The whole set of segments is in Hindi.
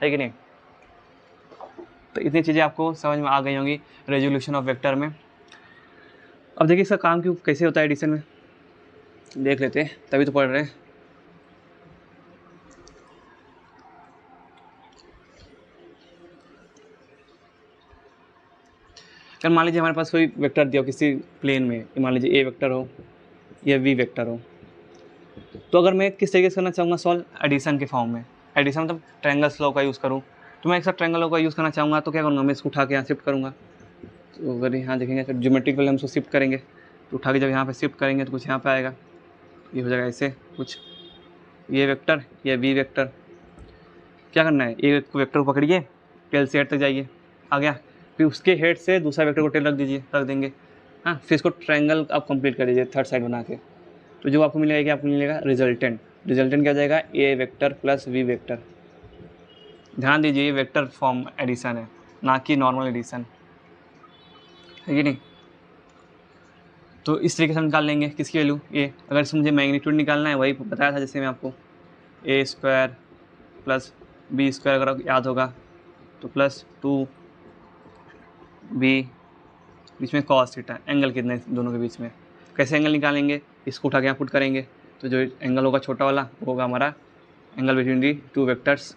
है कि नहीं। तो इतनी चीज़ें आपको समझ में आ गई होंगी रेजोल्यूशन ऑफ वेक्टर में। अब देखिए इसका काम क्यों कैसे होता है एडिशन में, देख लेते हैं, तभी तो पढ़ रहे हैं। अगर मान लीजिए हमारे पास कोई वेक्टर दिया हो किसी प्लेन में, मान लीजिए ए वेक्टर हो या वी वेक्टर हो, तो अगर मैं किस तरीके से करना चाहूँगा सॉल्व, एडिशन के फॉर्म में। एडिशन मतलब ट्रायंगल्स लॉ का यूज़ करूँ, तो मैं एक साथ ट्रायंगल लॉ का यूज़ करना चाहूँगा तो क्या करूँगा, मैं इसको उठा के यहाँ शिफ्ट करूँगा। तो अगर यहाँ देखेंगे फिर ज्योमेट्रिक हम उसको शिफ्ट करेंगे, तो उठा के जब यहाँ पे शिफ्ट करेंगे तो कुछ यहाँ पे आएगा, ये हो जाएगा ऐसे कुछ, ये वेक्टर या वी वेक्टर। क्या करना है, एक वेक्टर को पकड़िए, टेल से हेड तक जाइए, आ गया, फिर उसके हेड से दूसरा वेक्टर को टेल रख दीजिए, रख देंगे। हाँ, फिर इसको ट्रायंगल आप कंप्लीट कर दीजिए थर्ड साइड बना के, तो जो आपको मिलेगा, क्या आपको मिलेगा, रिजल्टेंट। रिजल्टेंट क्या हो जाएगा, ए वेक्टर प्लस वी वेक्टर। ध्यान दीजिए ये वेक्टर फॉर्म एडिशन है, ना कि नॉर्मल एडिशन, है कि नहीं। तो इस तरीके से हम निकाल लेंगे किसकी वैल्यू, ए। अगर इसमें मुझे मैग्नीट्यूड निकालना है, वही बताया था जैसे मैं आपको, ए स्क्वायर प्लस बी स्क्वायर, अगर याद होगा तो प्लस 2 बी, बीच में कॉस थीटा, एंगल कितने दोनों के बीच में, कैसे एंगल निकालेंगे, इसको उठा के यहाँ पुट करेंगे, तो जो एंगल होगा छोटा वाला वो होगा हमारा angle between the two vectors.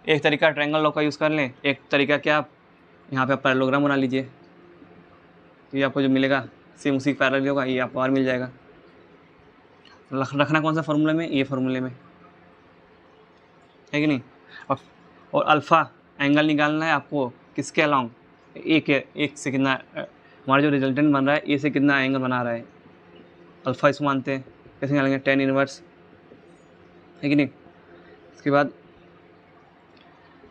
एक तरीका ट्रायंगल लॉ का यूज़ कर लें, एक तरीका क्या, आप यहाँ पे आप पैरेललोग्राम बना लीजिए, तो ये आपको जो मिलेगा सेम उसी पैरेलल होगा, ये आपको और मिल जाएगा। रखना कौन सा फार्मूले में, ये फार्मूले में, है कि नहीं। और अल्फ़ा एंगल निकालना है आपको किसके अलॉन्ग, एक से कितना हमारा जो रिजल्टेंट बन रहा है, ए से कितना एंगल बना रहा है, अल्फ़ा इसको मानते हैं, कैसे निकालेंगे, tan इनवर्स, है कि नहीं। इसके बाद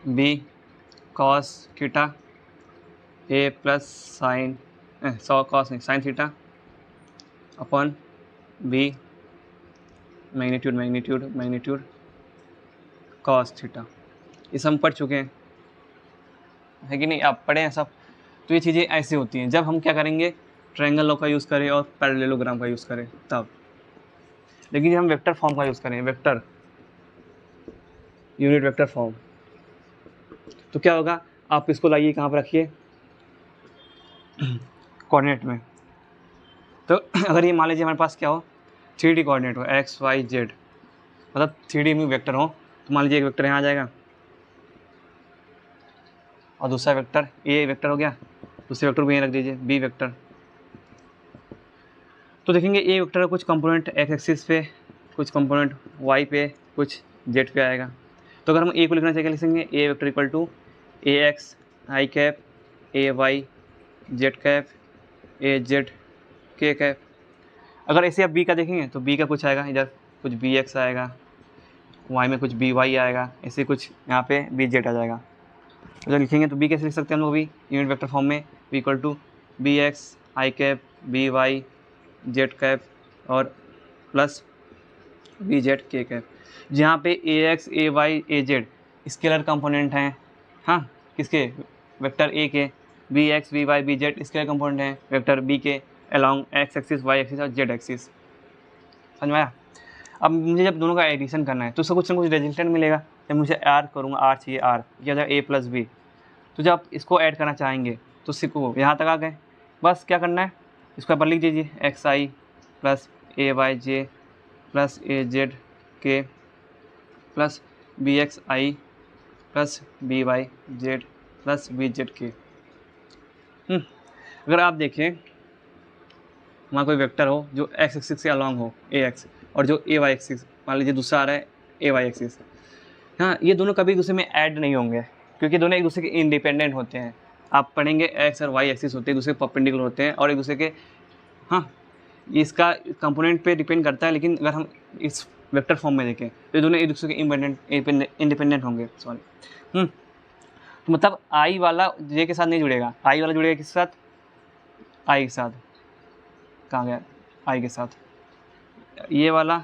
B cos theta, A plus sine cos नहीं sine theta upon B magnitude cos theta. ये सब हम पढ़ चुके हैं, है कि नहीं, आप पढ़े हैं सब। तो ये चीज़ें ऐसी होती हैं जब हम क्या करेंगे, ट्रायंगल लॉ का यूज़ करें और पैरेललोग्राम का यूज़ करें तब। लेकिन जब हम वेक्टर फॉर्म का यूज़ करें, वेक्टर यूनिट वेक्टर फॉर्म, तो क्या होगा, आप इसको लाइए कहाँ पर रखिए, कोऑर्डिनेट में। तो अगर ये मान लीजिए हमारे पास क्या हो, 3D कोऑर्डिनेट हो, एक्स वाई जेड, मतलब 3D में वेक्टर हो, तो मान लीजिए एक वेक्टर यहाँ आ जाएगा और दूसरा वेक्टर ए वेक्टर हो गया, दूसरे वेक्टर को यहीं रख दीजिए बी वेक्टर। तो देखेंगे ए वेक्टर का कुछ कंपोनेंट एक्स एक्सिस पे, कुछ कंपोनेंट वाई पे, कुछ जेड पे आएगा। तो अगर हम ए को लिखना चाहिए, लिख देंगे A vector equal to A X I cap, A Y Z cap, A Z K cap. अगर ऐसे आप बी का देखेंगे तो बी का कुछ आएगा, इधर कुछ बी एक्स आएगा, वाई में कुछ बी वाई आएगा, ऐसे कुछ यहाँ पे बी जेड आ जाएगा। तो जब लिखेंगे तो बी कैसे लिख सकते हैं हम लोग भी, यूनिट वेक्टर फॉर्म में, B equal to B X I cap B Y Z cap और plus B Z K cap, जहाँ पे A X A Y A Z scalar component हैं, हाँ किसके, वेक्टर ए के, B X B Y B Z scalar component हैं वेक्टर बी के along X axis Y axis और जेड एक्सिस। समझ में आया। अब मुझे जब दोनों का एडिशन करना है तो उसका कुछ ना कुछ रिजल्टेंट मिलेगा। जब मुझे आर करूँगा, आर चाहिए, आर क्या जाए ए प्लस बी, तो जब आप इसको ऐड करना चाहेंगे तो सीखो यहाँ तक आ गए, बस क्या करना है, इसको यहाँ पर लिख दीजिए X I plus A Y J plus A Z K plus B X I plus B Y Z plus B Z K. अगर आप देखें हमारा कोई वेक्टर हो जो एक्स एक्सिस से अलॉन्ग हो ए एक्स, और जो ए वाई एक्सिस, मान लीजिए दूसरा आ रहा है ए वाई एक्सिस, हाँ ये दोनों कभी एक दूसरे में ऐड नहीं होंगे क्योंकि दोनों एक दूसरे के इंडिपेंडेंट होते हैं। आप पढ़ेंगे एक्स और वाई एक्सिस होते हैं, एक दूसरे के परपेंडिकुलर होते हैं और एक दूसरे के, हाँ इसका कंपोनेंट पे डिपेंड करता है। लेकिन अगर हम इस वेक्टर फॉर्म में देखें तो दोनों एक दूसरे के इंडिपेंडेंट होंगे, सॉरी। तो मतलब आई वाला जे के साथ नहीं जुड़ेगा, आई वाला जुड़ेगा किसके साथ, आई के साथ, कहाँ गया, आई के साथ, ये वाला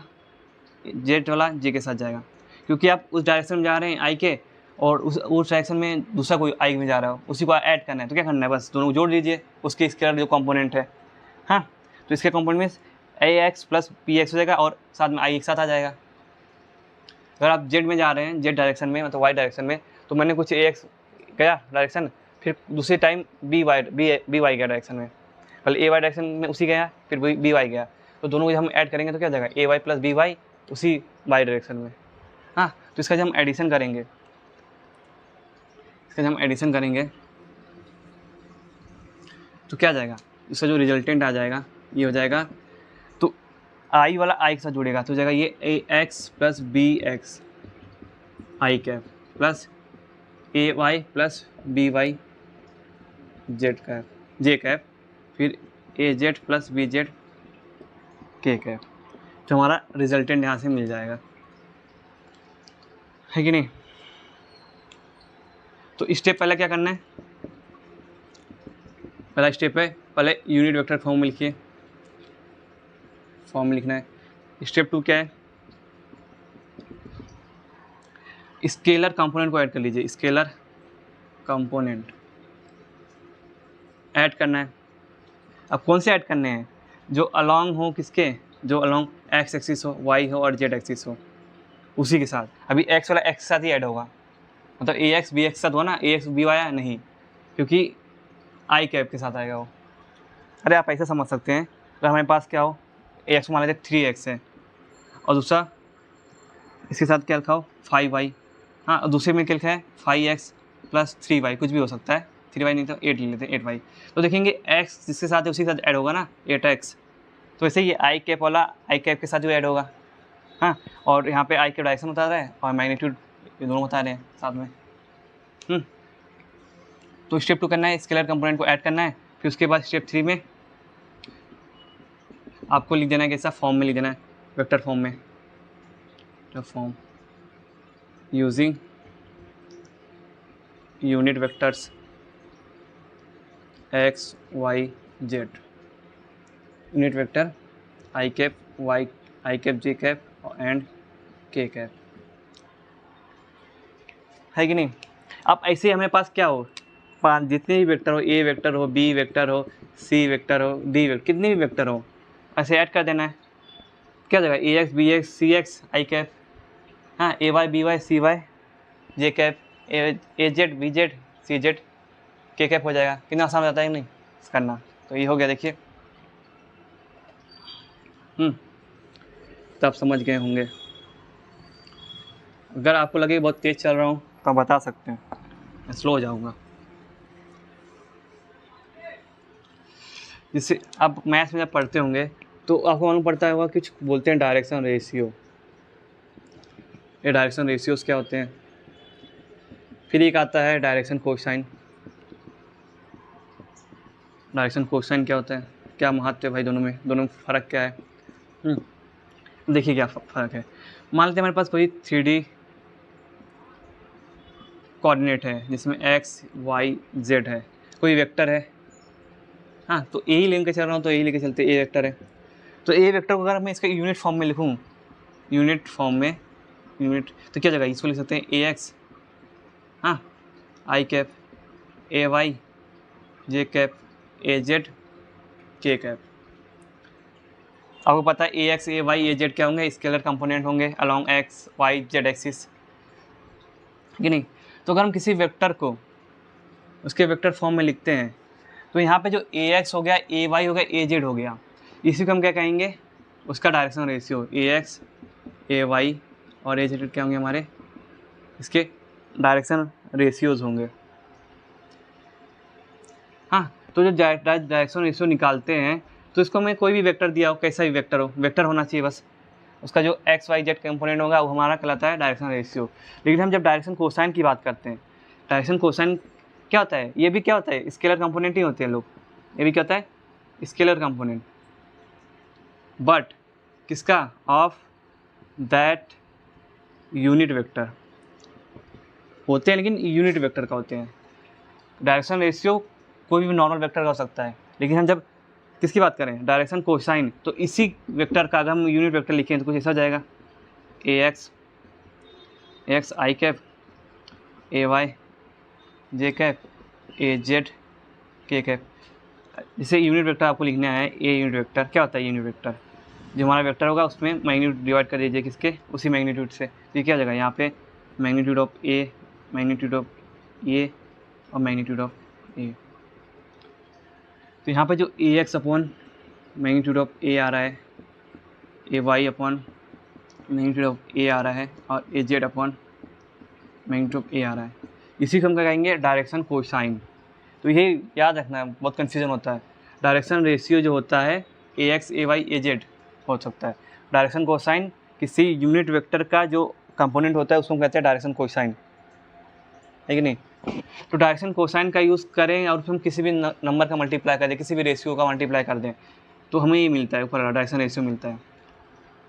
जेड वाला जे के साथ जाएगा, क्योंकि आप उस डायरेक्शन में जा रहे हैं आई के, और उस डायरेक्शन में दूसरा कोई आई में जा रहा हो, उसी को ऐड करना है। तो क्या करना है, बस दोनों को जोड़ दीजिए, उसके स्केलर जो कंपोनेंट है, हाँ तो इसके कंपोनेंट में ए एक्स प्लस पी एक्स हो जाएगा और साथ में आई एक साथ आ जाएगा। अगर आप जेड में जा रहे हैं, जेड डायरेक्शन में मतलब वाई डायरेक्शन में, तो मैंने कुछ ए एक्स गया डायरेक्शन, फिर दूसरे टाइम बी वाई गया डायरेक्शन में, पहले ए वाई डायरेक्शन में उसी गया, फिर बी वाई गया, तो दोनों को जब हम ऐड करेंगे तो क्या हो जाएगा, ए वाई प्लस बी वाई उसी वाई डायरेक्शन में। हाँ, तो इसका जब हम एडिशन करेंगे, तो क्या आ जाएगा, इसका जो रिजल्टेंट आ जाएगा ये हो जाएगा, तो आई वाला आई के साथ जुड़ेगा तो हो जाएगा ये A X plus B X I cap plus A Y plus B Y Z cap J cap, फिर A Z plus B Z K cap, तो हमारा रिजल्टेंट यहाँ से मिल जाएगा, है कि नहीं। तो स्टेप पहले क्या करना है, पहला स्टेप है पहले यूनिट वेक्टर फॉर्म में लिखिए, फॉर्म में लिखना है। स्टेप 2 क्या है, स्केलर कंपोनेंट को ऐड कर लीजिए, स्केलर कंपोनेंट ऐड करना है। अब कौन से ऐड करने हैं, जो अलोंग हो किसके, जो अलोंग एक्स एक्सिस हो, वाई हो और जेड एक्सिस हो, उसी के साथ। अभी एक्स वाला एक्स के साथ ही ऐड होगा, मतलब ए एक्स बी एक्स के साथ हुआ ना, ए एक्स बी वाई नहीं, क्योंकि आई कैप के साथ आएगा वो। अरे आप ऐसा समझ सकते हैं, अगर हमारे पास क्या हो, ए एक्स मान लेते 3x है और दूसरा इसके साथ क्या लिखा हो 5y, हाँ, और दूसरे में क्या लिखा है 5x प्लस 3y, कुछ भी हो सकता है, 3y नहीं तो 8 ले लेते हैं, 8y। तो देखेंगे x जिसके साथ है उसी के साथ ऐड होगा ना 8x, तो वैसे ये आई कैप वाला आई कैप के साथ जो ऐड होगा। हाँ, और यहाँ पे आई कैप डायरेक्शन बता रहा है और मैग्नीट्यूड ये दोनों बता रहे हैं साथ में। तो स्टेप 2 करना है, स्केलर कंपोनेंट को ऐड करना है, फिर उसके बाद स्टेप 3 में आपको लिख देना है कैसा, फॉर्म में लिख देना है, वेक्टर फॉर्म में, form using unit vectors X Y Z, unit vector I cap Y I cap J cap and K cap, है कि नहीं। अब ऐसे हमारे पास क्या हो, जितने भी वेक्टर हो, ए वेक्टर हो, बी वेक्टर हो, सी वेक्टर हो, डी वेक्टर, कितने भी वेक्टर हो ऐसे ऐड कर देना है, क्या हो जाएगा A X B X C X I cap, हाँ, A Y B Y C Y J cap, A Z B Z C Z K cap हो जाएगा। कितना आसान हो जाता है नहीं करना। तो ये हो गया, देखिए तो आप समझ गए होंगे। अगर आपको लगे बहुत तेज़ चल रहा हूँ तो आप बता सकते हैं, मैं स्लो हो जाऊँगा। जिससे आप मैथ्स में जब पढ़ते होंगे तो आपको मालूम पड़ता होगा, कुछ बोलते हैं डायरेक्शन रेशियो। ये डायरेक्शन रेशियोज क्या होते हैं, फिर एक आता है डायरेक्शन कोसाइन। डायरेक्शन कोसाइन क्या होता है, क्या महत्व है भाई दोनों में फ़र्क क्या है। देखिए क्या फ़र्क है। मान लेते हैं हमारे पास कोई 3D कोऑर्डिनेट है जिसमें एक्स वाई जेड है, कोई वेक्टर है, हाँ, तो ए ही लेके चल रहा हूँ, तो ए लेके चलते ए वेक्टर है। तो ए वेक्टर को अगर मैं इसका यूनिट फॉर्म में लिखूँ, यूनिट फॉर्म में यूनिट, तो क्या जगह इसको लिख सकते हैं ए एक्स, हाँ, I cap, A Y J cap, A Z K cap. आपको पता है A X A Y A Z क्या होंगे, स्केलर कंपोनेंट होंगे along X Y Z axis, कि नहीं। तो अगर हम किसी वेक्टर को उसके वेक्टर फॉर्म में लिखते हैं तो यहाँ पे जो ए एक्स हो गया, ए वाई हो गया, ए जेड हो गया, इसी को हम क्या कहेंगे, उसका direction ratio. A X A Y और ए जेड क्या होंगे हमारे, इसके डायरेक्शन रेशियोज होंगे। हाँ, तो जो डायरेक्शन रेशियो निकालते हैं तो इसको मैं कोई भी वेक्टर दिया हो, कैसा भी वेक्टर हो, वेक्टर होना चाहिए बस, उसका जो एक्स वाई जेड कंपोनेंट होगा वो हमारा कहलाता है डायरेक्शन रेशियो। लेकिन हम जब डायरेक्शन कोसाइन की बात करते हैं, डायरेक्शन कोसाइन क्या होता है, ये भी क्या होता है, स्केलर कंपोनेंट ही होते हैं लोग, ये भी क्या होता है, स्केलर कंपोनेंट, बट किसका, ऑफ दैट यूनिट वेक्टर होते हैं, लेकिन यूनिट वेक्टर का होते हैं। डायरेक्शन रेशियो कोई भी नॉर्मल वेक्टर का हो सकता है, लेकिन हम जब किसकी बात करें, डायरेक्शन कोसाइन, तो इसी वेक्टर का अगर हम यूनिट वेक्टर लिखें तो कुछ ऐसा हो जाएगा, A X I cap, A Y J cap, A Z K cap. जैसे यूनिट वेक्टर आपको लिखना है, ए यूनिट वेक्टर क्या होता है, यूनिट वेक्टर जो हमारा वेक्टर होगा उसमें मैग्नीट्यूड डिवाइड कर दीजिए किसके, उसी मैग्नीट्यूड से। तो ये क्या हो जाएगा यहाँ पे magnitude of A, magnitude of A और मैग्नीट्यूड ऑफ ए। तो यहाँ पे जो A X upon magnitude of A आ रहा है, A Y upon magnitude of A आ रहा है, और A Z upon magnitude of A आ रहा है। इसी को हम क्या कहेंगे डायरेक्शन कोसाइन। तो ये याद रखना है, बहुत कन्फ्यूजन होता है। डायरेक्शन रेशियो जो होता है A X A Y A Z हो सकता है। डायरेक्शन कोसाइन किसी यूनिट वेक्टर का जो कंपोनेंट होता है उसको कहते हैं डायरेक्शन कोसाइन, है कि नहीं। तो डायरेक्शन कोसाइन का यूज़ करें और फिर हम किसी भी नंबर का मल्टीप्लाई कर दें, किसी भी रेशियो का मल्टीप्लाई कर दें, तो हमें ये मिलता है, ऊपर डायरेक्शन रेशियो मिलता है।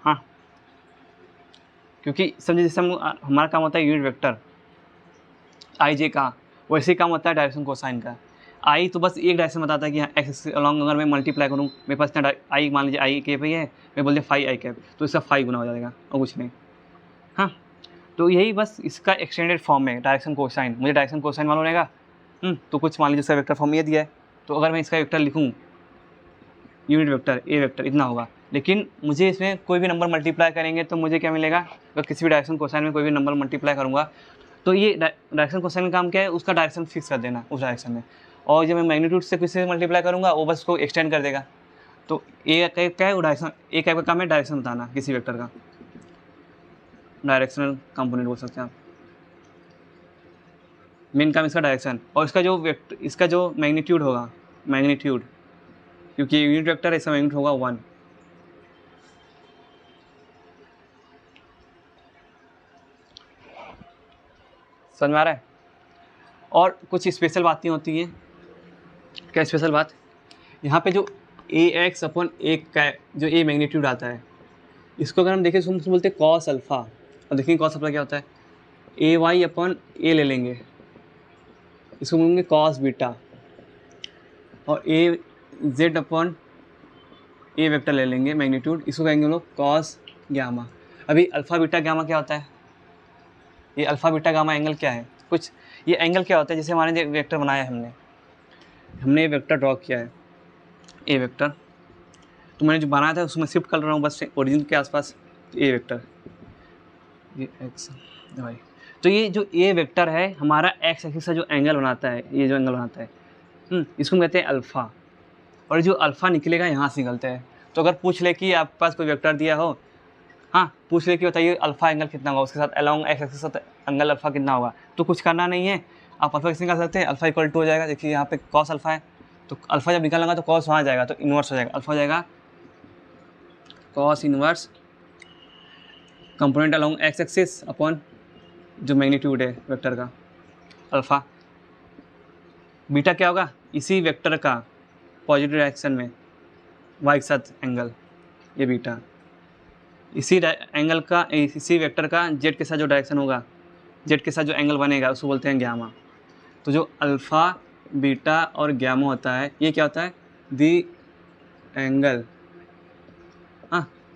हाँ, क्योंकि समझिए जैसे हमारा काम होता है यूनिट वेक्टर आई जे का, वैसे ही काम होता है डायरेक्शन कोसाइन का। आई तो बस एक डायरेक्शन बताता है कि एक्स एक्सिस अलॉन्ग अगर मैं मल्टीप्लाई करूँ, मेरे पास इतना आई, मान लीजिए आई कैप ही है, मैं बोल दिया 5 आई कैप, तो इसका 5 गुना हो जाएगा और कुछ नहीं। हाँ, तो यही बस इसका एक्सटेंडेड फॉर्म है डायरेक्शन कोसाइन। मुझे डायरेक्शन कोसाइन मालूम रहेगा, तो कुछ मान लीजिए इसका वेक्टर फॉर्म ये दिया है, तो अगर मैं इसका वेक्टर लिखूँ यूनिट वेक्टर ए वेक्टर इतना होगा, लेकिन मुझे इसमें कोई भी नंबर मल्टीप्लाई करेंगे तो मुझे क्या मिलेगा, अगर किसी भी डायरेक्शन कोसाइन में कोई भी नंबर मल्टीप्लाई करूँगा तो ये डायरेक्शन कोसाइन का काम क्या है, उसका डायरेक्शन फिक्स कर देना उस डायरेक्शन में। और जब मैं मैग्नीट्यूड से किसी से मल्टीप्लाई करूँगा वो बस उसको एक्सटेंड कर देगा। तो ए क्या है, वो डायरेक्शन, ए का काम है डायरेक्शन बताना किसी वेक्टर का, डायरेक्शनल कंपोनेंट बोल सकते हैं आप। मेन काम इसका डायरेक्शन, और इसका जो वेक्टर, इसका जो मैग्नीट्यूड होगा, मैग्नीट्यूड, क्योंकि यूनिट वेक्टर है इसका मैग्नीट्यूड होगा 1। समझ में आ रहा है। और कुछ स्पेशल बातें होती हैं। क्या स्पेशल बात, यहाँ पे जो ए एक्स अपॉन ए का जो ए मैग्नीट्यूड आता है, इसको अगर हम देखें तो हम बोलते हैं कॉस अल्फ़ा। और देखिए कॉस अल्फ़ा क्या होता है, ए वाई अपॉन ए ले लेंगे, इसको बोलेंगे कॉस बीटा। और A Z upon A vector ले लेंगे मैग्नीट्यूड, इसको कहेंगे हम लोग कॉस गामा। अभी अल्फ़ा बीटा गामा क्या होता है, ये अल्फ़ा बीटा गामा एंगल क्या है, कुछ ये एंगल क्या होता है। जैसे हमारे वेक्टर बनाया है, हमने वेक्टर ड्रॉ किया है ए वेक्टर, तो मैंने जो बनाया था उसमें शिफ्ट कर रहा हूँ बस ओरिजिन के आसपास, ए वेक्टर ये एक्स वाई। तो ये जो ए वेक्टर है हमारा एक्स एक्सिस से जो एंगल बनाता है, ये जो एंगल बनाता है इसको कहते हैं अल्फ़ा। और जो अल्फ़ा निकलेगा यहाँ से निकलता है। तो अगर पूछ ले कि आपके पास कोई वेक्टर दिया हो, हाँ पूछ ले कि बताइए अल्फ़ा एंगल कितना होगा, उसके साथ अलॉन्ग एक्स एक्सिस के साथ एंगल अल्फ़ा कितना होगा, तो कुछ करना नहीं है, आप अल्फ़ा किसी निकाल सकते हैं। अल्फ़ा इक्वल टू हो जाएगा, देखिए यहाँ पे कॉस अल्फ़ा है, तो अल्फ़ा जब निकालेंगे तो कॉस वहाँ जाएगा, तो इन्वर्स हो जाएगा, अल्फ़ा हो जाएगा cos inverse component along X axis upon जो मैग्नीट्यूड है वेक्टर का अल्फ़ा। बीटा क्या होगा, इसी वेक्टर का पॉजिटिव डायरेक्शन में वाई के साथ एंगल, ये बीटा। इसी एंगल का, इसी वेक्टर का जेड के साथ जो डायरेक्शन होगा, जेड के साथ जो एंगल बनेगा उसको बोलते हैं गामा। तो जो अल्फ़ा बीटा और गामा होता है, ये क्या होता है, the angle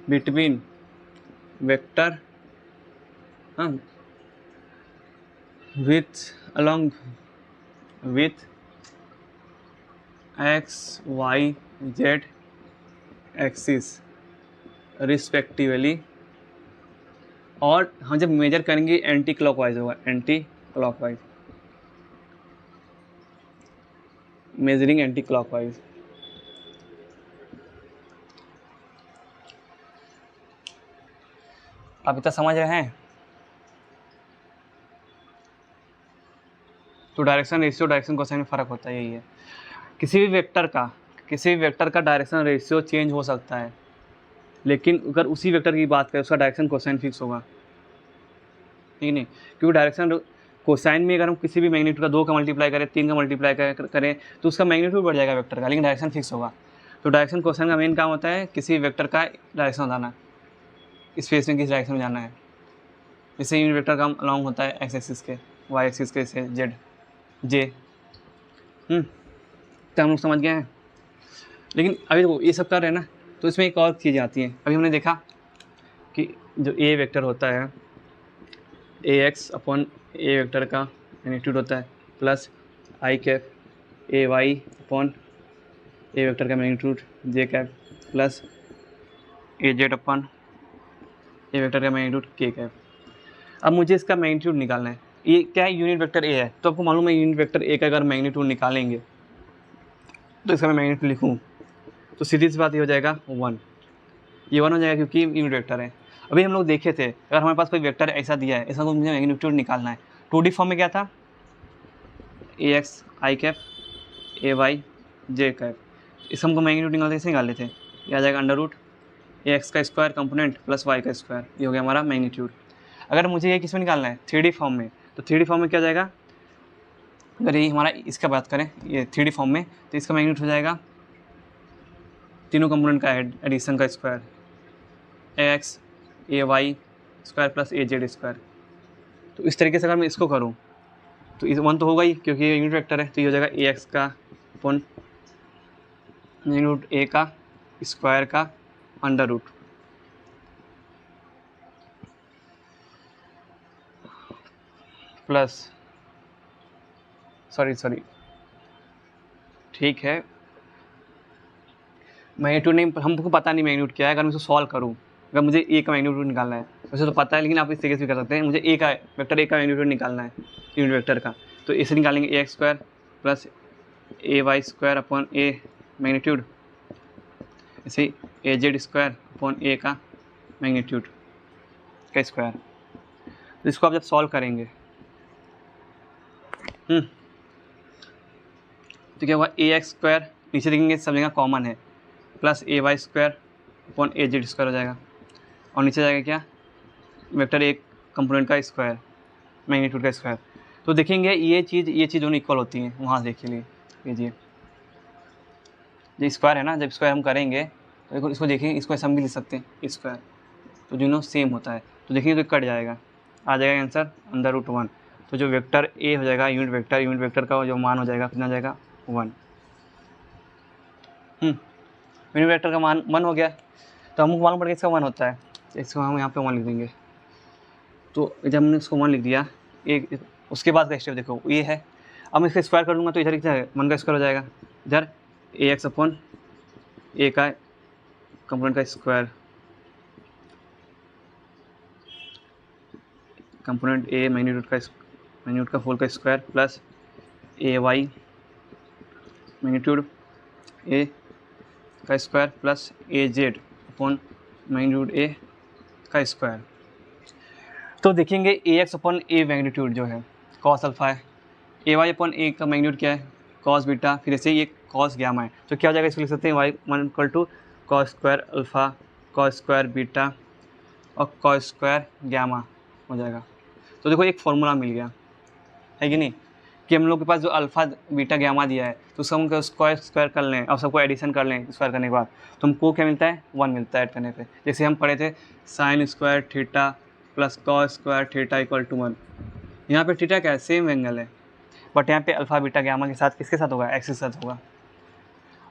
between vector with along with X Y Z axis respectively. और हम जब मेजर करेंगे एंटी क्लॉकवाइज होगा, anti clockwise, measuring anti clockwise. आप इतना समझ रहे हैं। तो डायरेक्शन रेशियो डायरेक्शन कोसाइन में फ़र्क होता है, यही है। किसी भी वेक्टर का डायरेक्शन रेशियो चेंज हो सकता है, लेकिन अगर उसी वेक्टर की बात करें उसका डायरेक्शन कोसाइन फिक्स होगा, ठीक नहीं। क्योंकि डायरेक्शन कोसाइन में अगर हम किसी भी मैग्नीट्यूड का 2 का मल्टीप्लाई करें, 3 का मल्टीप्लाई करें तो उसका मैग्नीट्यूड बढ़ जाएगा वेक्टर का, लेकिन डायरेक्शन फिक्स होगा। तो डायरेक्शन कोसाइन का मेन काम होता है किसी वेक्टर का डायरेक्शन बताना, स्पेस में किस डायरेक्शन में जाना है। जैसे यूनिट वेक्टर का अलॉन्ग होता है एक्स एक्सिस के, वाई एक्सिस के से जेड जे, तो हम लोग समझ गए हैं। लेकिन अभी वो ये सब कर रहे हैं ना, तो इसमें एक और चीज़ आती है। अभी हमने देखा कि जो ए वेक्टर होता है, A X upon A vector का मैग्नीट्यूड होता है plus I cap A Y upon A vector का magnitude J cap plus A Z upon A vector का मैग्नीट्यूड के कैप। अब मुझे इसका मैग्नीट्यूड निकालना है। ये क्या है, यूनिट वेक्टर ए है, तो आपको मालूम है यूनिट वेक्टर ए का अगर मैग्नीट्यूड निकालेंगे तो इसका मैं मैग्नीट्यूड लिखूँ तो सीधी सी बात ये हो जाएगा 1। ये 1 हो जाएगा क्योंकि यूनिट वेक्टर है। अभी हम लोग देखे थे अगर हमारे पास कोई वेक्टर ऐसा दिया है, ऐसा को मुझे मैग्नीट्यूड निकालना है। 2D फॉर्म में क्या था, A X I cap A Y J cap, इस हमको मैग्नीट्यूड निकालते कैसे निकाल लेते, ये आ जाएगा अंडर रूट ए एक्स का स्क्वायर कंपोनेंट प्लस वाई का स्क्वायर, ये हो गया हमारा मैग्नीट्यूड। अगर मुझे ये किस में निकालना है, 3D फॉर्म में, तो 3D फॉर्म में क्या जाएगा, अगर ये हमारा इसका बात करें ये 3D फॉर्म में, तो इसका मैग्नीट्यूड हो जाएगा तीनों कंपोनेंट का एडिशन का square, A X A Y square plus A Z square. तो इस तरीके से अगर मैं इसको करूँ तो इस 1 तो होगा ही क्योंकि ये यूनिट वेक्टर है, तो ये हो जाएगा ए एक्स का अपॉन मैग्नीट्यूड ए का स्क्वायर का अंडर रूट प्लस सॉरी ठीक है, मैग्नीट्यूड नहीं, हमको पता नहीं मैग्नीट्यूड क्या है। अगर मैं इसको सॉल्व करूँ, अगर मुझे ए का मैग्नीट्यूड निकालना है, वैसे तो पता है लेकिन आप इस तरीके से भी कर सकते हैं, मुझे ए का वेक्टर ए का मैग्नीट्यूड निकालना है यूनिट वेक्टर का, तो इसे निकालेंगे ए x square plus A Y square upon A magnitude, इसे ए जेड स्क्वायर अपॉन ए का मैग्नीट्यूड का स्क्वायर। तो इसको आप जब सॉल्व करेंगे तो क्या होगा, ए एक्स स्क्वायर नीचे देखेंगे सब जगह कॉमन है plus A Y square upon A Z square हो जाएगा, और नीचे जाएगा क्या, वेक्टर एक कंपोनेंट का स्क्वायर मैग्नीट्यूड का स्क्वायर। तो देखेंगे ये चीज़ दोनों इक्वल होती हैं, वहाँ देख लीजिए जो स्क्वायर है ना, जब स्क्वायर हम करेंगे तो इसको देखेंगे, इसको ऐसा भी लिख सकते हैं स्क्वायर, तो दोनों सेम होता है, तो देखेंगे तो कट जाएगा, आ जाएगा आंसर अंडर रूट 1। तो जो वेक्टर ए हो जाएगा यूनिट वेक्टर का जो मान हो जाएगा कितना जाएगा 1। यूनिट वेक्टर का मान 1 हो गया, तो हमको मालूम पड़ गया इसका 1 होता है, इसको हम यहाँ पे 1 लिख देंगे। तो जब हमने इसको 1 लिख दिया, एक उसके बाद का स्टेप देखो ये है, अब मैं इसका स्क्वायर कर लूँगा तो इधर क्या है 1 का स्क्वायर हो जाएगा, इधर ए एक्स अपॉन ए का कंपोनेंट का स्क्वायर, कंपोनेंट ए मैग्नीट्यूड का होल का square plus A Y magnitude A का square plus A Z upon magnitude A का स्क्वायर। तो देखेंगे A X upon A magnitude जो है कॉस अल्फा है, ए वाई अपॉन ए का मैग्नीट्यूड क्या है कॉस बीटा, फिर ऐसे ये कॉस गामा है, तो क्या हो जाएगा, इसको लिख सकते हैं Y 1 equal to cos square alpha cos square beta और कॉस स्क्वायर गामा हो जाएगा। तो देखो एक फॉर्मूला मिल गया है कि नहीं, कि हम लोग के पास जो अल्फ़ा बीटा गामा दिया है तो उसका हम स्क्वायर कर लें और सबको एडिशन कर लें स्क्वायर करने के बाद, तो हमको क्या मिलता है 1 मिलता है ऐड करने पे। जैसे हम पढ़े थे sine square theta plus cos square theta equal to 1, यहाँ पे थीटा क्या है सेम एंगल है, बट यहाँ पे अल्फ़ा बीटा गामा के साथ किसके साथ होगा, एक्स के साथ होगा।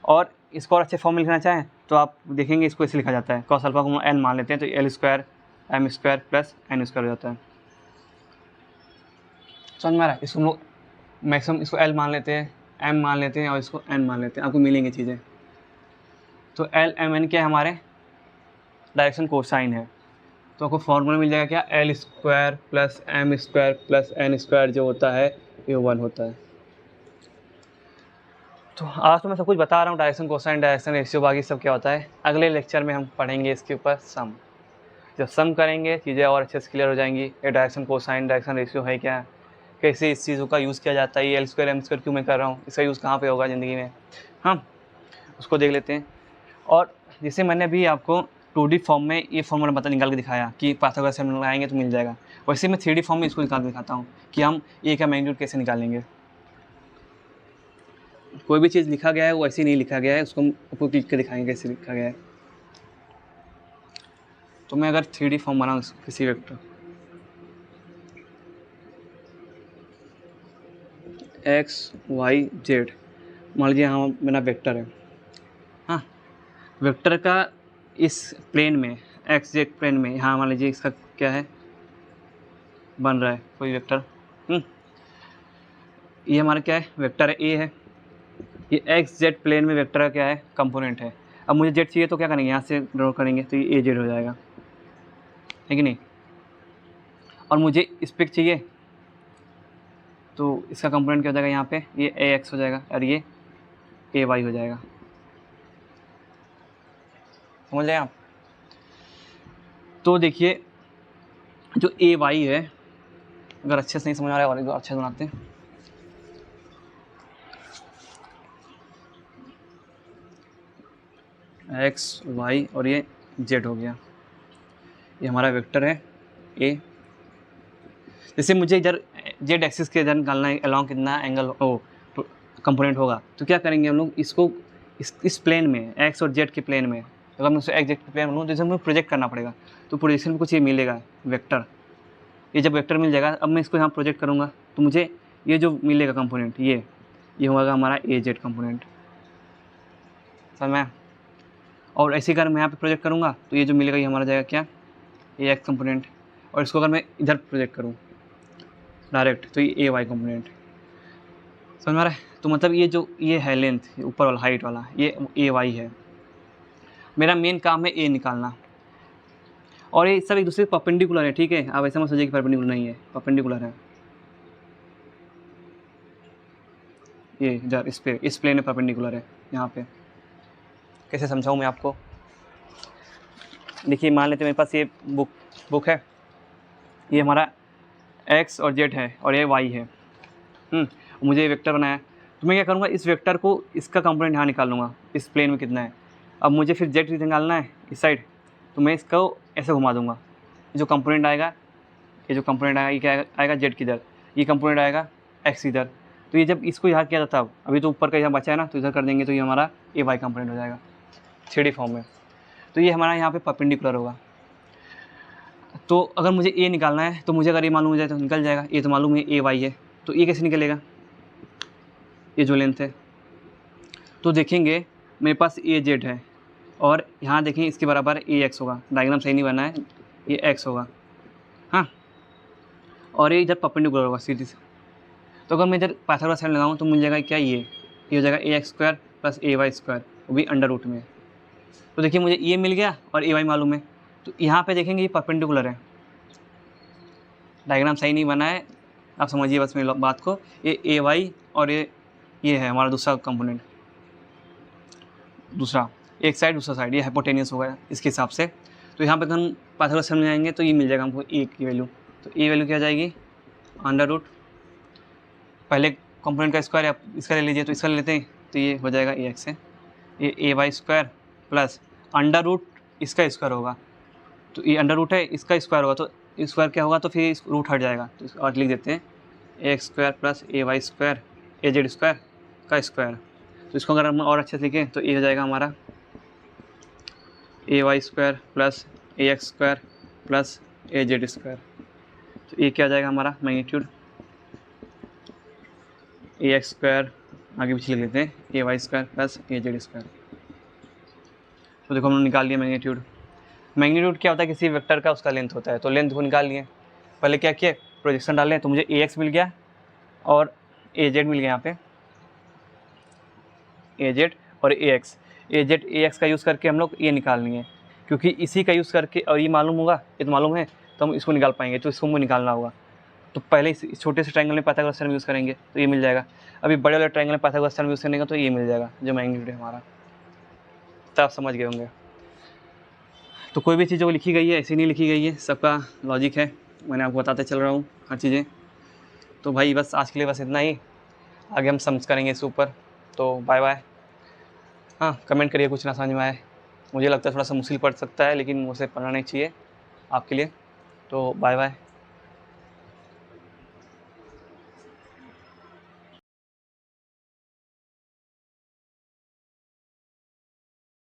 और इसको और अच्छे फॉर्म में लिखना चाहें तो आप देखेंगे इसको ऐसे लिखा जाता है, कॉस अल्फ़ा को हम एन मान लेते हैं तो L square M square plus N square हो जाता है। समझ में आ रहा है, इसको हम लोग मैक्सिमम इसको एल मान लेते हैं, एम मान लेते हैं और इसको एन मान लेते हैं, आपको मिलेंगी चीज़ें। तो एल एम एन क्या है, हमारे डायरेक्शन कोसाइन है, तो आपको फॉर्मूला मिल जाएगा क्या, L square plus M square plus N square जो होता है ये 1 होता है। तो आज तो मैं सब कुछ बता रहा हूँ, डायरेक्शन कोसाइन डायरेक्शन रेशियो बाकी सब क्या होता है, अगले लेक्चर में हम पढ़ेंगे इसके ऊपर सम। जब सम करेंगे चीज़ें और अच्छे से क्लियर हो जाएंगी, ये डायरेक्शन कोसाइन डायरेक्शन रेशियो है क्या, कैसे इस चीज़ों का यूज़ किया जाता है, ये एल स्क्वायर एम स्क्वायर क्यों मैं कर रहा हूँ, इसका यूज़ कहाँ पे होगा ज़िंदगी में, हाँ उसको देख लेते हैं। और जैसे मैंने अभी आपको 2D फॉर्म में ये फॉर्मूला निकाल के दिखाया कि पाइथागोरस से हम लगाएंगे तो मिल जाएगा, वैसे मैं 3D फॉर्म में इसको निकाल के दिखाता हूँ कि हम ए का मैग्नीट्यूड कैसे निकालेंगे। कोई भी चीज़ लिखा गया है वो ऐसे नहीं लिखा गया है, उसको हम आपको क्लिक कर दिखाएंगे कैसे लिखा गया है। तो मैं अगर 3D फॉर्म बनाऊँ किसी वेक्टर एक्स वाई जेड, मान लीजिए यहाँ मेरा वेक्टर है, हाँ वेक्टर का इस प्लेन में एक्स जेड प्लेन में यहाँ मान लीजिए इसका क्या है बन रहा है कोई वेक्टर, ये हमारा क्या है वेक्टर है ए है, ये एक्स जेड प्लेन में वेक्टर का क्या है कंपोनेंट है। अब मुझे जेड चाहिए तो क्या करेंगे, यहाँ से ड्रॉ करेंगे तो ये ए जेड हो जाएगा, है कि नहीं। और मुझे स्पेक चाहिए तो इसका कंपोनेंट क्या हो जाएगा, यहाँ पे ये ए एक्स हो जाएगा और ये ए वाई हो जाएगा, समझ रहे हैं आप। तो देखिए जो ए वाई है, अगर अच्छे से नहीं समझ आ रहा है और एक बार अच्छे से बनाते हैं। एक्स वाई और ये जेड हो गया, ये हमारा वेक्टर है ए। जैसे मुझे इधर जेड एक्सिस के इधर निकालना है अलॉन्ग कितना एंगल ओ कंपोनेंट होगा, तो क्या करेंगे हम लोग इसको इस प्लेन में, एक्स और जेड के प्लेन में, अगर मैं उसको एक्स जेड के प्लेन बनूँ तो इसे हमें प्रोजेक्ट करना पड़ेगा। तो प्रोजेक्शन में कुछ ये मिलेगा वेक्टर, ये जब वेक्टर मिल जाएगा अब मैं इसको यहाँ प्रोजेक्ट करूँगा तो मुझे ये जो मिलेगा कंपोनेंट ये होगा हमारा ए जेड कंपोनेंट, समझ में। और ऐसे अगर मैं यहाँ पे प्रोजेक्ट करूँगा तो ये जो मिलेगा ये हमारा जाएगा क्या, ए एक्स कंपोनेंट। और इसको अगर मैं इधर प्रोजेक्ट करूँ डायरेक्ट तो ये ए वाई कंपोनेंट, समझ में आ रहा है। तो मतलब ये जो ये है लेंथ ऊपर वाला हाइट वाला ये ए वाई है, मेरा मेन काम है ए निकालना। और ये सब एक दूसरे परपेंडिकुलर है, ठीक है। आप ऐसा मत सोचिए कि परपेंडिकुलर नहीं है, परपेंडिकुलर है। ये इधर इस प्लेन में परपेंडिकुलर है। यहाँ पे कैसे समझाऊँ मैं आपको, देखिए मान लेते हैं मेरे पास ये बुक है, ये हमारा एक्स और जेड है और ये वाई है, मुझे ये वेक्टर बनाया है। तो मैं क्या करूँगा, इस वेक्टर को इसका कंपोनेंट यहाँ निकाल लूँगा, इस प्लेन में कितना है। अब मुझे फिर जेड निकालना है इस साइड, तो मैं इसको ऐसे घुमा दूँगा, जो कंपोनेंट आएगा ये क्या आएगा जेड किधर, ये कंपोनेंट आएगा एक्स इधर। तो ये जब इसको यहाँ किया जाता है, अभी तो ऊपर का यहाँ बचा है ना, तो इधर कर देंगे तो ये हमारा ए वाई कंपोनेंट हो जाएगा 3D फॉर्म में। तो ये हमारा यहाँ पे परपेंडिकुलर होगा। तो अगर मुझे ए निकालना है तो मुझे अगर ये मालूम हो जाए तो निकल जाएगा, ये तो मालूम है ए वाई है, तो ये कैसे निकलेगा, ये जो लेंथ है। तो देखेंगे मेरे पास ए जेड है और यहाँ देखें इसके बराबर ए एक्स होगा, डायग्राम सही नहीं बना है, ये एक्स होगा, हाँ। और ये इधर परपेंडिकुलर होगा सीधी से। तो अगर मैं इधर पाइथागोरस साइन लगाऊँ तो मिल जाएगा क्या, ये हो जाएगा A x square plus A Y square, वो भी अंडर रूट में। तो देखिए मुझे ये मिल गया और ए वाई मालूम है, तो यहाँ पे देखेंगे ये परपेंडिकुलर है, डायग्राम सही नहीं बना है, आप समझिए बस मेरी बात को। ये ए वाई और ये है हमारा दूसरा कंपोनेंट, दूसरा एक साइड दूसरा साइड, ये हाइपोटेनियस होगा इसके हिसाब से। तो यहाँ पे हम पाइथागोरस में जाएंगे तो ये मिल जाएगा हमको ए की वैल्यू। तो ए वैल्यू क्या जाएगी, अंडर रूट पहले कंपोनेंट का स्क्वायर, आप इसका ले लीजिए तो इसका ले लेते हैं, तो ये हो जाएगा ए एक्स है, ये A Y square plus under root इसका स्क्वायर होगा, तो ये अंडर रूट है इसका स्क्वायर होगा, तो स्क्वायर क्या होगा तो फिर इस रूट हट जाएगा, तो इसको और लिख देते हैं A x square plus A Y square A Z square का स्क्वायर। तो इसको अगर हम और अच्छे से लिखें तो ये हो जाएगा हमारा ए Y square plus A x square plus A Z square. तो ये क्या हो जाएगा हमारा मैग्नीट्यूड ए एक्स स्क्वायर, आगे पीछे लिख लेते हैं ए Y square plus A Z square. तो देखो हमने निकाल लिया मैग्नीट्यूड। मैग्नीट्यूड क्या होता है, किसी वेक्टर का उसका लेंथ होता है, तो लेंथ को निकाल लिए। पहले क्या किया, प्रोजेक्शन डालें, तो मुझे ए एक्स मिल गया और ए जेड मिल गया, यहाँ पे ए जेड और ए एक्स का यूज़ करके हम लोग ये निकालनी है, क्योंकि इसी का यूज़ करके और ये मालूम होगा, ये तो मालूम है, तो हम इसको निकाल पाएंगे, तो इसको मुझे निकालना होगा। तो पहले इस छोटे से ट्रायंगल में पाइथागोरस थ्योरम यूज़ करेंगे तो ये मिल जाएगा, अभी बड़े वाले ट्रायंगल में पाइथागोरस थ्योरम यूज़ करने का तो ये मिल जाएगा जो मैग्नीट्यूड है हमारा। तो आप समझ गए होंगे। तो कोई भी चीज़ जो लिखी गई है ऐसी नहीं लिखी गई है, सबका लॉजिक है, मैंने आपको बताते चल रहा हूँ हर चीज़ें। तो भाई बस आज के लिए बस इतना ही, आगे हम समझ करेंगे इसके ऊपर। तो बाय बाय। हाँ, कमेंट करिए कुछ ना समझ में आए, मुझे लगता है थोड़ा सा मुश्किल पड़ सकता है, लेकिन मुझसे पढ़ना नहीं चाहिए आपके लिए। तो बाय बाय।